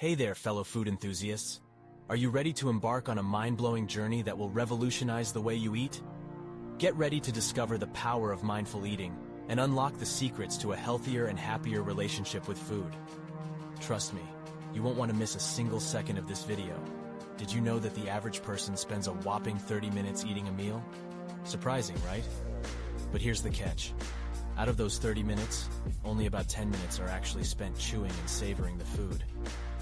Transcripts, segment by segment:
Hey there, fellow food enthusiasts. Are you ready to embark on a mind-blowing journey that will revolutionize the way you eat? Get ready to discover the power of mindful eating and unlock the secrets to a healthier and happier relationship with food. Trust me, you won't want to miss a single second of this video. Did you know that the average person spends a whopping 30 minutes eating a meal? Surprising, right? But here's the catch. Out of those 30 minutes, only about 10 minutes are actually spent chewing and savoring the food.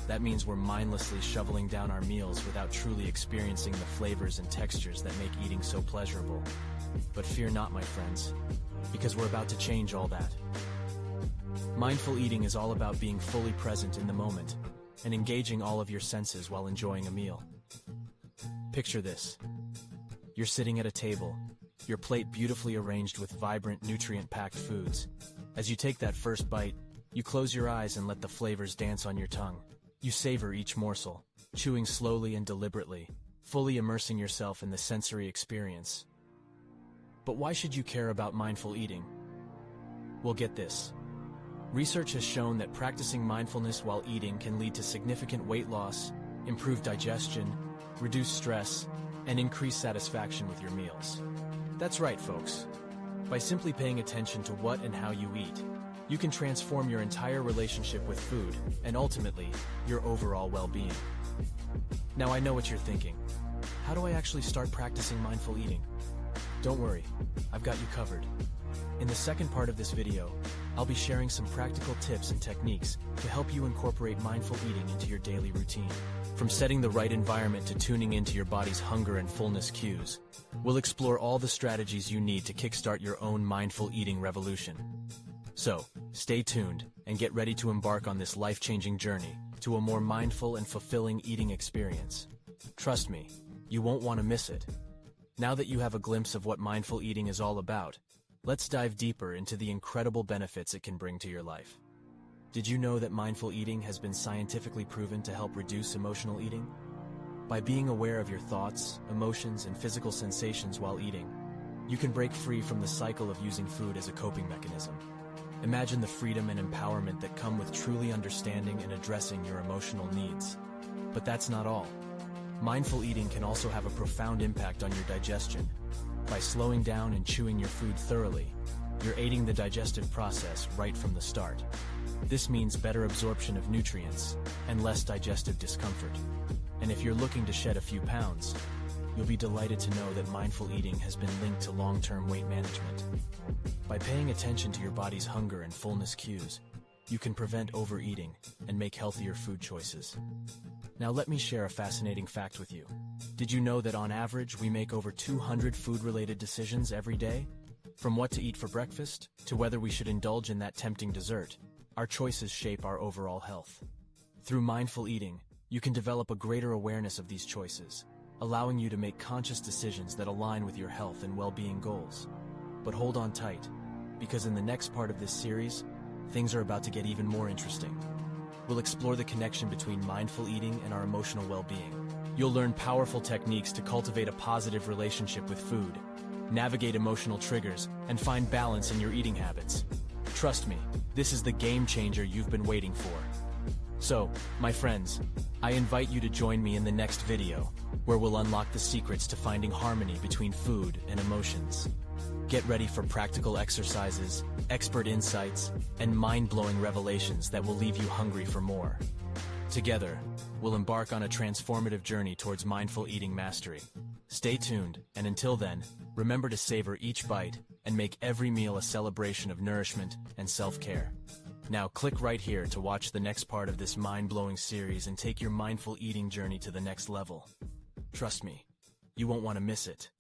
That means we're mindlessly shoveling down our meals without truly experiencing the flavors and textures that make eating so pleasurable. But fear not, my friends, because we're about to change all that. Mindful eating is all about being fully present in the moment and engaging all of your senses while enjoying a meal. Picture this. You're sitting at a table, your plate beautifully arranged with vibrant, nutrient-packed foods. As you take that first bite, you close your eyes and let the flavors dance on your tongue. You savor each morsel, chewing slowly and deliberately, fully immersing yourself in the sensory experience. But why should you care about mindful eating? Well, get this. Research has shown that practicing mindfulness while eating can lead to significant weight loss, improved digestion, reduced stress, and increased satisfaction with your meals. That's right, folks. By simply paying attention to what and how you eat, you can transform your entire relationship with food and ultimately, your overall well-being. Now I know what you're thinking. How do I actually start practicing mindful eating? Don't worry, I've got you covered. In the second part of this video, I'll be sharing some practical tips and techniques to help you incorporate mindful eating into your daily routine. From setting the right environment to tuning into your body's hunger and fullness cues, we'll explore all the strategies you need to kickstart your own mindful eating revolution. So, stay tuned and get ready to embark on this life-changing journey to a more mindful and fulfilling eating experience. Trust me, you won't want to miss it. Now that you have a glimpse of what mindful eating is all about, let's dive deeper into the incredible benefits it can bring to your life. Did you know that mindful eating has been scientifically proven to help reduce emotional eating? By being aware of your thoughts, emotions, and physical sensations while eating, you can break free from the cycle of using food as a coping mechanism. Imagine the freedom and empowerment that come with truly understanding and addressing your emotional needs. But that's not all. Mindful eating can also have a profound impact on your digestion. By slowing down and chewing your food thoroughly, you're aiding the digestive process right from the start. This means better absorption of nutrients and less digestive discomfort. And if you're looking to shed a few pounds, you'll be delighted to know that mindful eating has been linked to long-term weight management. By paying attention to your body's hunger and fullness cues, you can prevent overeating and make healthier food choices. Now let me share a fascinating fact with you. Did you know that on average we make over 200 food-related decisions every day? From what to eat for breakfast, to whether we should indulge in that tempting dessert, our choices shape our overall health. Through mindful eating, you can develop a greater awareness of these choices, allowing you to make conscious decisions that align with your health and well-being goals. But hold on tight, because in the next part of this series, things are about to get even more interesting. We'll explore the connection between mindful eating and our emotional well-being. You'll learn powerful techniques to cultivate a positive relationship with food, navigate emotional triggers, and find balance in your eating habits. Trust me, this is the game changer you've been waiting for. So, my friends, I invite you to join me in the next video, where we'll unlock the secrets to finding harmony between food and emotions. Get ready for practical exercises, expert insights, and mind-blowing revelations that will leave you hungry for more. Together, we'll embark on a transformative journey towards mindful eating mastery. Stay tuned, and until then, remember to savor each bite and make every meal a celebration of nourishment and self-care. Now click right here to watch the next part of this mind-blowing series and take your mindful eating journey to the next level. Trust me, you won't want to miss it.